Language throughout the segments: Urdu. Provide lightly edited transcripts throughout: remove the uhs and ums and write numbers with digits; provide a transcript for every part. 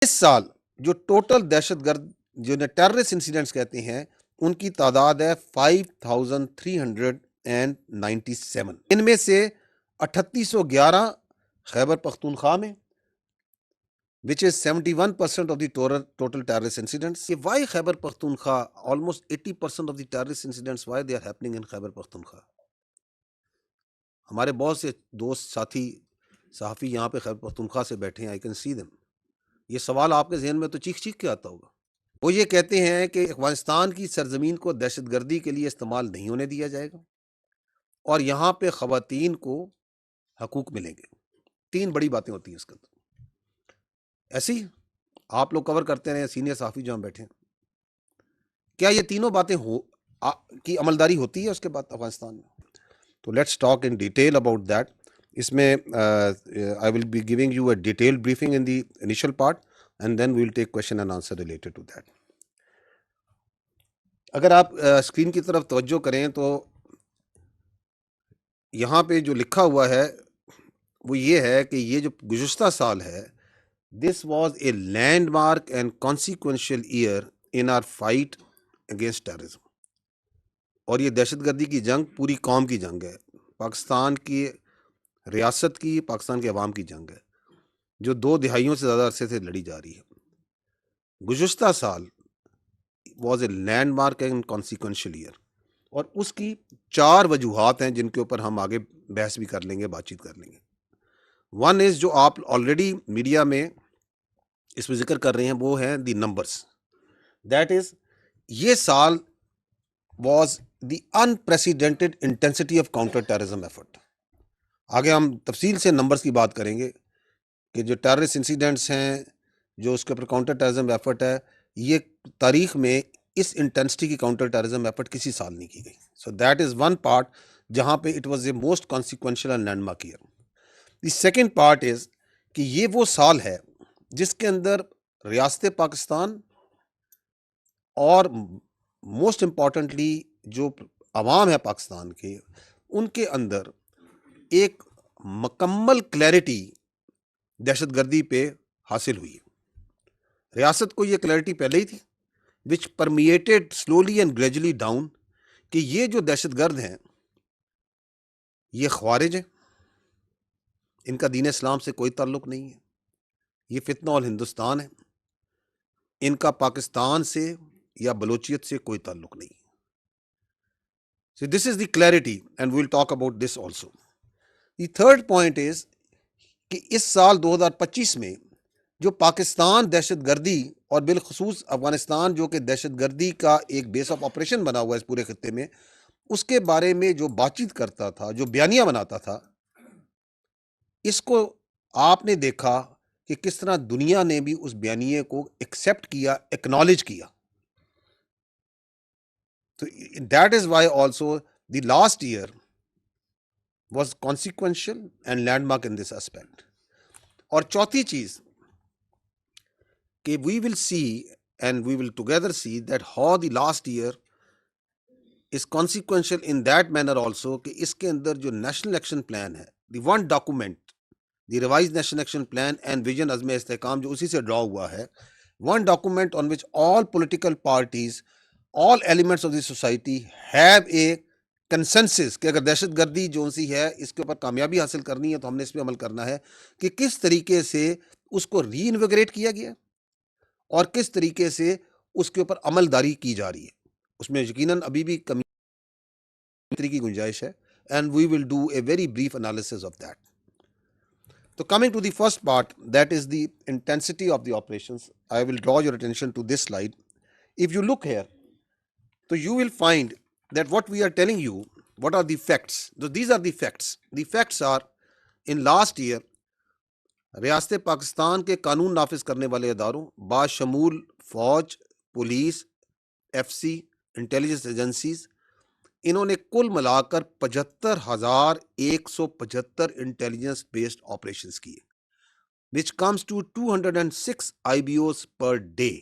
اس سال جو ٹوٹل دہشت گرد جو ٹیررسٹ انسیڈنٹس کہتے ہیں ان کی تعداد ہے 5397. ان میں سے 3811 خیبر پختونخوا میں which is 71% of the total terrorist incidents. Why Khyber Pakhtunkhwa? Almost 80% of the terrorist incidents, why they are happening in Khyber Pakhtunkhwa? ہمارے بہت سے دوست ساتھی صحافی یہاں پہ خیبر پختونخوا سے بیٹھے ہیں. I can see them. یہ سوال آپ کے ذہن میں تو چیخ کے آتا ہوگا. وہ یہ کہتے ہیں کہ افغانستان کی سرزمین کو دہشت گردی کے لیے استعمال نہیں ہونے دیا جائے گا اور یہاں پہ خواتین کو حقوق ملیں گے. 3 بڑی باتیں ہوتی ہیں اس کے اندر. ایسی آپ لوگ کور کرتے رہے ہیں, سینئر صحافی جہاں بیٹھے ہیں, کیا یہ تینوں باتیں کی عملداری ہوتی ہے اس کے بعد افغانستان میں؟ تو let's talk in detail about that. اس میں I will be giving you a detail briefing in the initial part and then we will take question and answer related to that. اگر آپ اسکرین کی طرف توجہ کریں تو یہاں پہ جو لکھا ہوا ہے وہ یہ ہے کہ یہ جو گزشتہ سال ہے, this was a landmark and consequential year in our fight against terrorism. اور یہ دہشت گردی کی جنگ پوری قوم کی جنگ ہے, پاکستان کی ریاست کی, پاکستان کے عوام کی جنگ ہے جو 2 دہائیوں سے زیادہ عرصے سے لڑی جا رہی ہے. گزشتہ سال was a landmark and consequential year, اور اس کی 4 وجوہات ہیں جن کے اوپر ہم آگے بحث بھی کر لیں گے, بات چیت کر لیں گے. ون از جو آپ آلریڈی میڈیا میں اس میں ذکر کر رہے ہیں وہ ہے دی نمبرس. دیٹ از یہ سال was the unprecedented intensity of counter terrorism effort. آگے ہم تفصیل سے نمبرس کی بات کریں گے کہ جو ٹیررسٹ انسیڈنٹس ہیں, جو اس کے اوپر کاؤنٹر ٹیررزم ایفرٹ ہے, یہ تاریخ میں اس انٹینسٹی کی کاؤنٹر ٹیررزم ایفرٹ کسی سال نہیں کی گئی. So that is one part جہاں پہ it was a most consequential and landmark year. The second part is کہ یہ وہ سال ہے جس کے اندر ریاست پاکستان اور موسٹ امپورٹنٹلی جو عوام ہے پاکستان کے, ان کے اندر ایک مکمل کلیئرٹی دہشت گردی پہ حاصل ہوئی. ریاست کو یہ کلیئرٹی پہلے ہی تھی which permitted slowly and gradually down کہ یہ جو دہشت گرد ہیں یہ خوارج ہیں, ان کا دین اسلام سے کوئی تعلق نہیں ہے, یہ فتنہ الہندوستان ہے, ان کا پاکستان سے یا بلوچیت سے کوئی تعلق نہیں. So this is the clarity and we will talk about this also. The third point is کہ اس سال 2025 میں جو پاکستان دہشت گردی اور بالخصوص افغانستان جو کہ دہشت گردی کا ایک بیس آف آپریشن بنا ہوا ہے اس پورے خطے میں, اس کے بارے میں جو بات چیت کرتا تھا, جو بیانیہ بناتا تھا, اس کو آپ نے دیکھا کہ کس طرح دنیا نے بھی اس بیانیے کو ایکسیپٹ کیا, ایکنالج کیا. تو that is why also the last year was consequential and landmark in this respect. اور چوتھی چیز کہ we will see and we will together see that how the last year is consequential in that manner also کہ اس کے اندر جو نیشنل ایکشن پلان ہے, the one document, the revise national action plan and vision Azm Istehkam جو اسی سے ڈرا ہوا ہے, one document on which all political parties, all elements of the society have a consensus کہ اگر دہشت گردی جو سی ہے اس کے اوپر کامیابی حاصل کرنی ہے تو ہم نے اس پہ عمل کرنا ہے کہ کس طریقے سے اس کو ری انویگریٹ کیا گیا اور کس طریقے سے اس کے اوپر عمل داری کی جا رہی ہے. اس میں یقیناً ابھی بھی کمی کی گنجائش ہے and we will do a very brief analysis of that. So coming to the first part, that is the intensity of the operations. I will draw your attention to this slide. If you look here, so you will find that what we are telling you, what are the facts? So these are the facts. The facts are in last year ریاست پاکستان کے قانون نافذ کرنے والے اداروں باشمول فوج, police, F C, intelligence agencies, انہوں نے کل ملا کر 75,175 انٹیلیجنس بیسڈ آپریشنز کیے, which comes to 206 IBOs per day.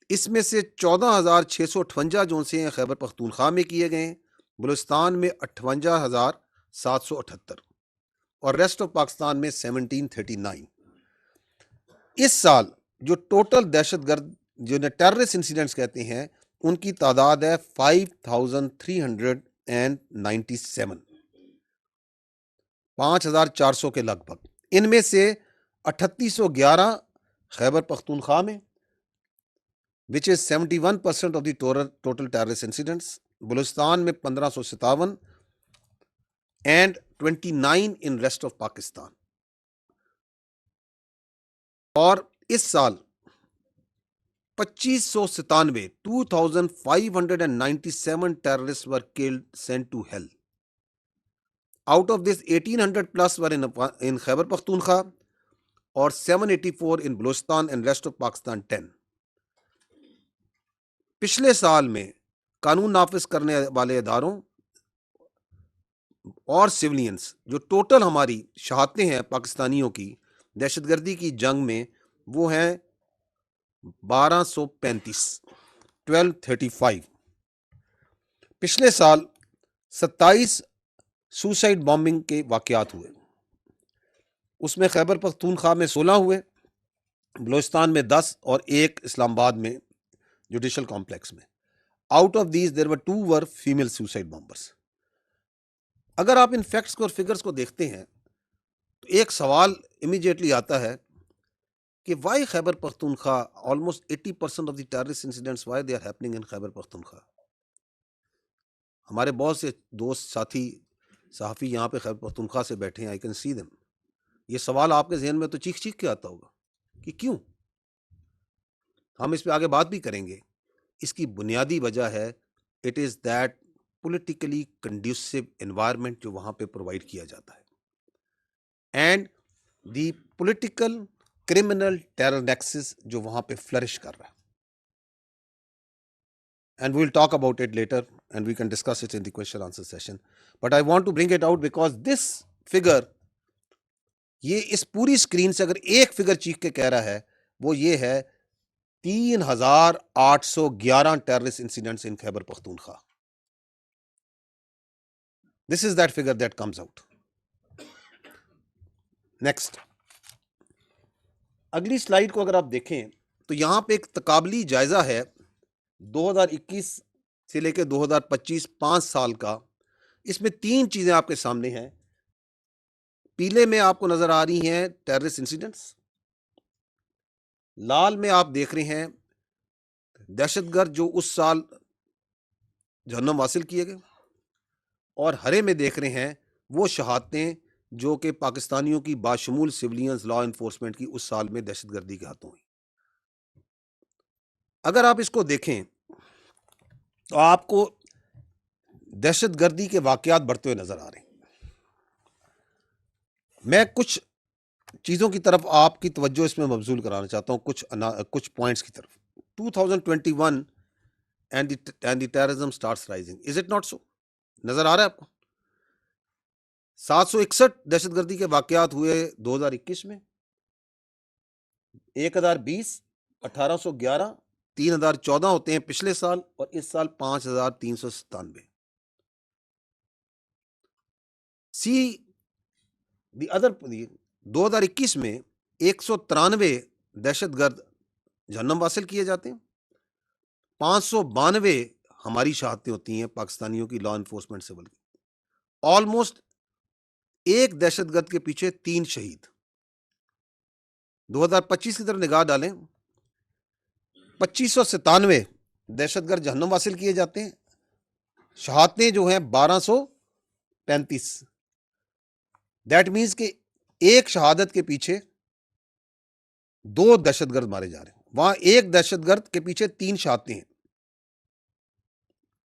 اس میں سے 14,658 جو سے ہیں خیبر پختونخوا میں کیے گئے ہیں, بلوچستان میں 58,778 اور ریسٹ آف پاکستان میں 1739. اس سال جو ٹوٹل دہشت گرد جو ٹیررسٹ انسیڈنٹس کہتے ہیں ان کی تعداد ہے 5397، 5400 کے لگ بھگ. ان میں سے 3811 خیبر پختونخوا میں which is 71% of the total terrorist incidents. Balochistan میں 1557 and 29 in rest of Pakistan. اور اس سال 2597 terrorists were killed, sent to hell. Out of this 1800 plus were in Khyber Pakhtunkhwa اور 784 in Balochistan and rest of Pakistan 10. پچھلے سال میں قانون نافذ کرنے والے اداروں اور سولینس جو ٹوٹل ہماری شہادتیں ہیں پاکستانیوں کی دہشت گردی کی جنگ میں وہ ہیں 1235. پچھلے سال 27 سوسائڈ بامبنگ کے واقعات ہوئے، اس میں خیبر پختونخوا میں 16 ہوئے، بلوچستان میں 10 اور 1 اسلام آباد میں جوڈیشل کمپلیکس میں. Out of these there were 2 were female suicide bombers. اگر آپ ان فیکٹس کو اور فگرس کو دیکھتے ہیں تو ایک سوال امیڈیٹلی آتا ہے کہ why Khyber Pakhtunkhwa almost 80% of the terrorist incidents why they are happening in Khyber Pakhtunkhwa. ہمارے بہت سے دوست ساتھی صحافی یہاں پہ خیبر پختونخوا سے بیٹھے ہیں، آئی کین سی دیم. یہ سوال آپ کے ذہن میں تو چیخ کے آتا ہوگا کہ کیوں. ہم اس پہ آگے بات بھی کریں گے. اس کی بنیادی وجہ ہے it is that politically conducive environment جو وہاں پہ پرووائڈ کیا جاتا ہے and the political criminal terror nexus جو وہاں پہ فلرش کر رہا ہے. And we will talk about it later and we can discuss it in the question answer session. But I want to bring it out because this figure, یہ اس پوری اسکرین سے اگر ایک فگر چیخ کے کہہ رہا ہے وہ یہ ہے 3811 terrorist incidents in Khyber Pakhtunkhwa. This is that figure that comes out. Next. اگلی سلائیڈ کو اگر آپ دیکھیں تو یہاں پہ ایک تقابلی جائزہ ہے 2021 سے لے کے 2025 5 سال کا. اس میں 3 چیزیں آپ کے سامنے ہیں. پیلے میں آپ کو نظر آ رہی ہیں ٹیررسٹ انسیڈنٹس، لال میں آپ دیکھ رہے ہیں دہشت گرد جو اس سال جہنم حاصل کیے گئے، اور ہرے میں دیکھ رہے ہیں وہ شہادتیں جو کہ پاکستانیوں کی باشمول سویلینز لا انفورسمنٹ کی اس سال میں دہشت گردی کے ہاتھوں ہوئی. اگر آپ اس کو دیکھیں تو آپ کو دہشت گردی کے واقعات بڑھتے ہوئے نظر آ رہے ہیں. میں کچھ چیزوں کی طرف آپ کی توجہ اس میں مبذول کرانا چاہتا ہوں، کچھ پوائنٹس کی طرف. 2021 and the terrorism starts rising. Is it not so? نظر آ رہا ہے آپ کو 761 دہشت گردی کے واقعات ہوئے 2021 میں، 1020، 1811، 3014 ہوتے ہیں پچھلے سال، اور اس سال 5397. سی دی ادر 2021 میں 193 دہشت گرد جہنم حاصل کیے جاتے ہیں، 592 ہماری شہادتیں ہوتی ہیں پاکستانیوں کی لا انفورسمنٹ سول کی. آلموسٹ ایک دہشت گرد کے پیچھے 3 شہید. 2025 کی طرف نگاہ ڈالیں، 2597 دہشت گرد جہنم حاصل کیے جاتے ہیں، شہادتیں جو ہیں 1235. دیٹ مینس کہ ایک شہادت کے پیچھے 2 دہشت گرد مارے جا رہے ہیں. وہاں ایک دہشت گرد کے پیچھے 3 شہادتیں ہیں.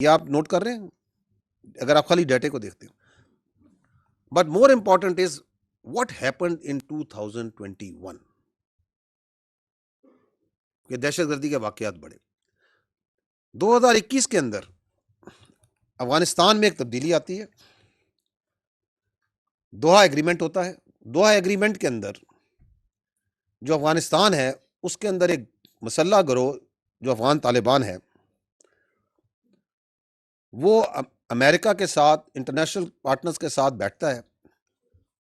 یہ آپ نوٹ کر رہے ہیں اگر آپ خالی ڈیٹے کو دیکھتے ہیں. But more important is what happened in 2021 کہ دہشت گردی کے واقعات بڑھے. 2021 کے اندر افغانستان میں ایک تبدیلی آتی ہے، دوحہ ایگریمنٹ ہوتا ہے. دوحہ ایگریمنٹ کے اندر جو افغانستان ہے اس کے اندر ایک مسلح گروہ جو افغان طالبان ہے وہ امریکہ کے ساتھ انٹرنیشنل پارٹنرز کے ساتھ بیٹھتا ہے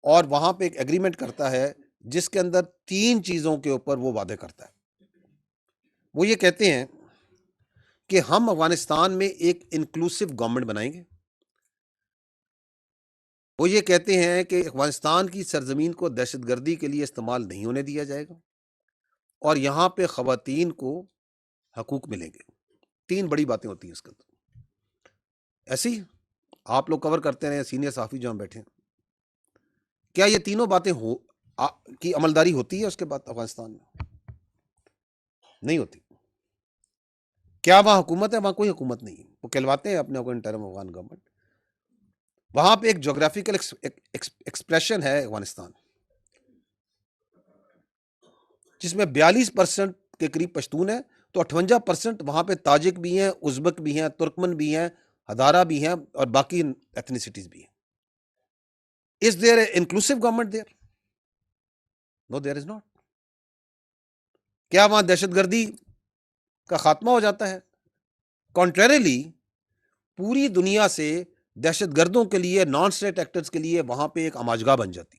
اور وہاں پہ ایک ایگریمنٹ کرتا ہے جس کے اندر 3 چیزوں کے اوپر وہ وعدے کرتا ہے. وہ یہ کہتے ہیں کہ ہم افغانستان میں ایک انکلوسو گورنمنٹ بنائیں گے. وہ یہ کہتے ہیں کہ افغانستان کی سرزمین کو دہشت گردی کے لیے استعمال نہیں ہونے دیا جائے گا اور یہاں پہ خواتین کو حقوق ملیں گے. 3 بڑی باتیں ہوتی ہیں اس کے اندر. ایسے ہی آپ لوگ کور کرتے رہے، سینئر صحافی جو ہم بیٹھے ہیں، کیا یہ تینوں باتیں کی عملداری ہوتی ہے اس کے بعد افغانستان میں؟ نہیں ہوتی. کیا وہاں حکومت ہے؟ وہاں کوئی حکومت نہیں ہے. وہ کہلواتے ہیں اپنے کو انٹرم افغان گورنمنٹ. وہاں پہ ایک جغرافیکل ایکسپریشن ہے افغانستان، جس میں 42% کے قریب پشتون ہیں، تو 58% وہاں پہ تاجک بھی ہیں، ازبک بھی ہیں، ترکمن بھی ہیں، ہزارہ بھی ہیں اور باقی ایتھنیسٹیز بھی ہیں. Is there an inclusive government there? No, there is not. کیا وہاں دہشت گردی کا خاتمہ ہو جاتا ہے؟ کنٹریریلی پوری دنیا سے دہشت گردوں کے لیے، نان اسٹیٹ ایکٹرز کے لیے وہاں پہ ایک اماجگاہ بن جاتی.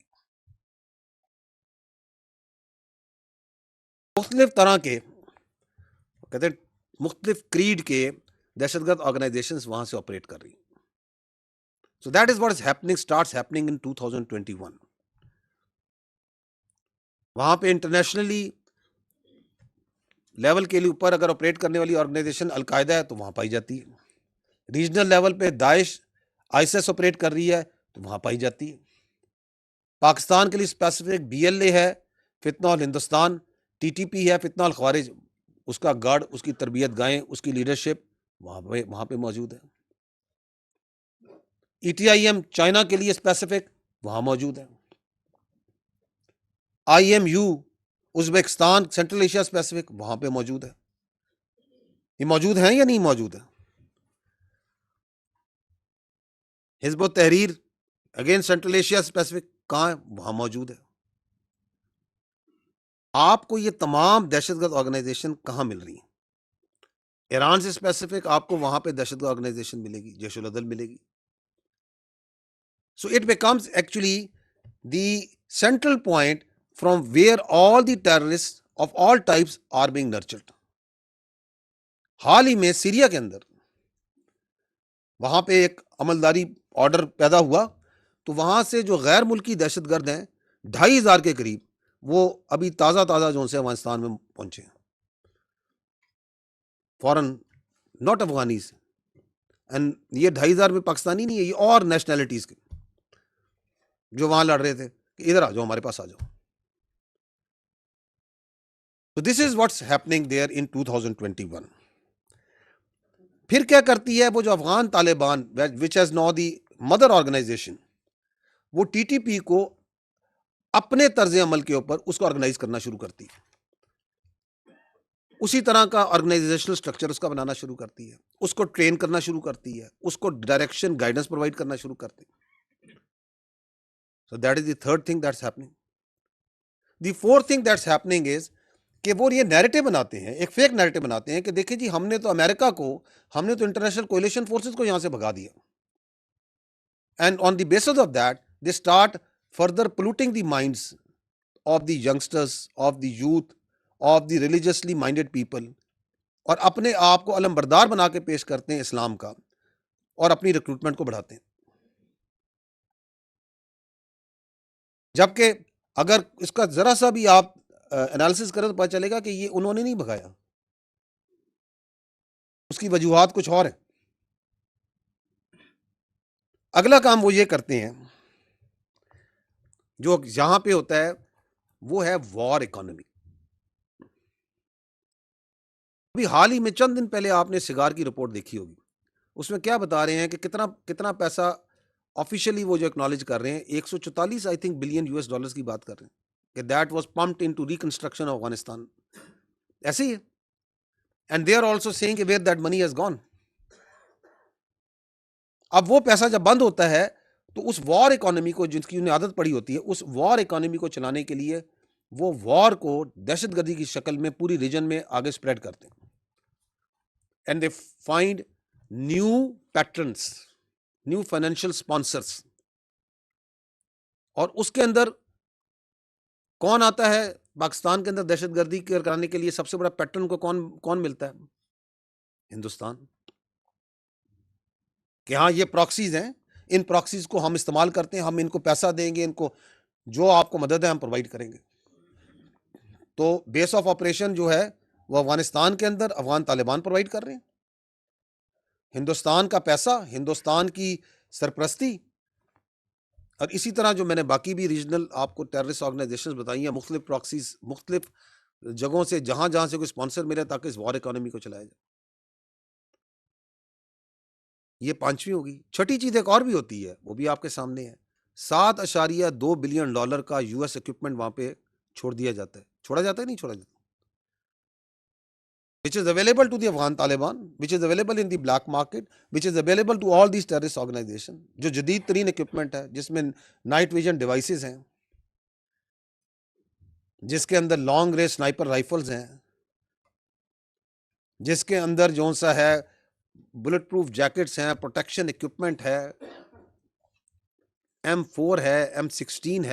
مختلف طرح کے کہتے ہیں مختلف کریڈ کے دہشت گرد آرگنائزیشنز وہاں سے آپریٹ کر رہی ہیں. So that is what is happening, starts happening in 2021. وہاں پہ انٹرنیشنلی لیول کے اوپر اگر آپریٹ کرنے والی آرگنائزیشن القاعدہ ہے تو وہاں پائی جاتی ہے. ریجنل لیول پہ داعش ISIS آپریٹ کر رہی ہے تو وہاں پائی جاتی ہے. پاکستان کے لیے اسپیسیفک BLA ہے، فتنہ الہندوستان، TTP ہے، فتنہ الخوارج، اس کا گارڈ، اس کی تربیت گاہیں، اس کی لیڈرشپ وہاں پہ موجود ہے. ETIM چائنا کے لیے اسپیسیفک وہاں موجود ہے. IMU Uzbekistan, central Asia specific وہاں پہ موجود ہے. یہ موجود ہیں یا نہیں موجود ہے؟ حزب التحریر اگین سینٹرل ایشیا اسپیسیفک کہاں ہے؟ وہاں موجود ہے. آپ کو یہ تمام دہشت گرد آرگنائزیشن کہاں مل رہی ہیں؟ ایران سے اسپیسیفک آپ کو وہاں پہ دہشت گرد آرگنائزیشن ملے گی، جیش العدل ملے گی. So it becomes actually the central point from where all the terrorist of all types are being nurtured. حال ہی میں سیریا کے اندر وہاں پہ ایک عملداری آرڈر پیدا ہوا، تو وہاں سے جو غیر ملکی دہشت گرد ہیں 2,500 کے قریب، وہ ابھی تازہ جو سے افغانستان میں پہنچے ہیں. فورن ناٹ افغانیز. اینڈ یہ 2,500 میں پاکستانی نہیں ہے، یہ اور نیشنلٹیز کے جو وہاں لڑ رہے تھے کہ ادھر آ جاؤ، ہمارے پاس آ جاؤ. So this is what's happening there in 2021. پھر کیا کرتی ہے وہ جو Afghan Taliban which has now the mother organization، وہ TTP کو اپنے طرز عمل کے اوپر اس کو آرگنائز کرنا شروع کرتی ہے. اسی طرح کا آرگنائزیشنل سٹرکچر اس کا بنانا شروع کرتی ہے، اس کو ٹرین کرنا شروع کرتی ہے، اس کو ڈائریکشن گائیڈنس پرووائڈ کرنا شروع کرتی ہے. So that is the third thing that's happening. The fourth thing that's happening is کہ وہ یہ نیریٹو بناتے ہیں، ایک فیک نیریٹو بناتے ہیں کہ دیکھیں جی ہم نے تو امریکہ کو، ہم نے تو انٹرنیشنل کولیشن فورسز کو یہاں سے بھگا دیا. And on the basis of that they start further polluting the minds of the youngsters, of the youth, of the religiously minded people, اور اپنے آپ کو علم بردار بنا کے پیش کرتے ہیں اسلام کا، اور اپنی ریکروٹمنٹ کو بڑھاتے ہیں. جبکہ اگر اس کا ذرا سا بھی آپ انالیسس کریں تو پتہ چلے گا کہ یہ انہوں نے نہیں بھگایا، اس کی وجوہات کچھ اور ہیں. اگلا کام وہ یہ کرتے ہیں جو یہاں پہ ہوتا ہے، وہ ہے وار اکانومی. ابھی حال ہی میں چند دن پہلے آپ نے سگار کی رپورٹ دیکھی ہوگی، اس میں کیا بتا رہے ہیں کہ کتنا پیسہ آفیشلی وہ جو اکنالج کر رہے ہیں، 144 I think billion US dollars کی بات کر رہے ہیں کہ that was pumped into reconstruction of Afghanistan. ایسے ہی ہے. And they are also seeing کہ where that money has gone. اب وہ پیسہ جب بند ہوتا ہے تو اس وار اکانومی کو، جن کی انہیں عادت پڑی ہوتی ہے، اس وار اکانومی کو چلانے کے لیے وہ وار کو دہشت گردی کی شکل میں پوری ریجن میں آگے اسپریڈ کرتے ہیں. And they find new patterns, new financial sponsors, اور اس کے اندر کون آتا ہے پاکستان کے اندر دہشت گردی کرانے کے لیے؟ سب سے بڑا پیٹرن کو کون ملتا ہے؟ ہندوستان. کہ ہاں یہ پراکسیز ہیں، ان پراکسیز کو ہم استعمال کرتے ہیں، ہم ان کو پیسہ دیں گے، ان کو جو آپ کو مدد ہے ہم پرووائڈ کریں گے. تو بیس آف آپریشن جو ہے وہ افغانستان کے اندر افغان طالبان پرووائڈ کر رہے ہیں. ہندوستان کا پیسہ، ہندوستان کی سرپرستی، اور اسی طرح جو میں نے باقی بھی ریجنل آپ کو ٹیررسٹ آرگنائزیشنز بتائی ہیں، مختلف پراکسیز مختلف جگہوں سے، جہاں سے کوئی اسپانسر ملے تاکہ اس وار اکانومی کو چلایا جائے. یہ 5ویں ہوگی. چھٹی چیز ایک اور بھی ہوتی ہے، وہ بھی آپ کے سامنے ہے. $7.2 بلین کا US اکوپمنٹ وہاں پہ چھوڑ دیا جاتا ہے. چھوڑا جاتا ہے نہیں چھوڑا جاتا، which is available to the Afghan Taliban, which is available in the black market, which is available to all these terrorist organizations. جو جدید ترین اکوپمنٹ ہے، جس میں نائٹ ویژن ڈیوائسز ہیں، جس کے اندر لانگ رینج سنائپر رائفلز ہیں، جس کے اندر جو سا ہے بلٹ پروف جیکٹس ہیں، پروٹیکشن اکوپمنٹ ہے، M4 ہے، M16 ہے.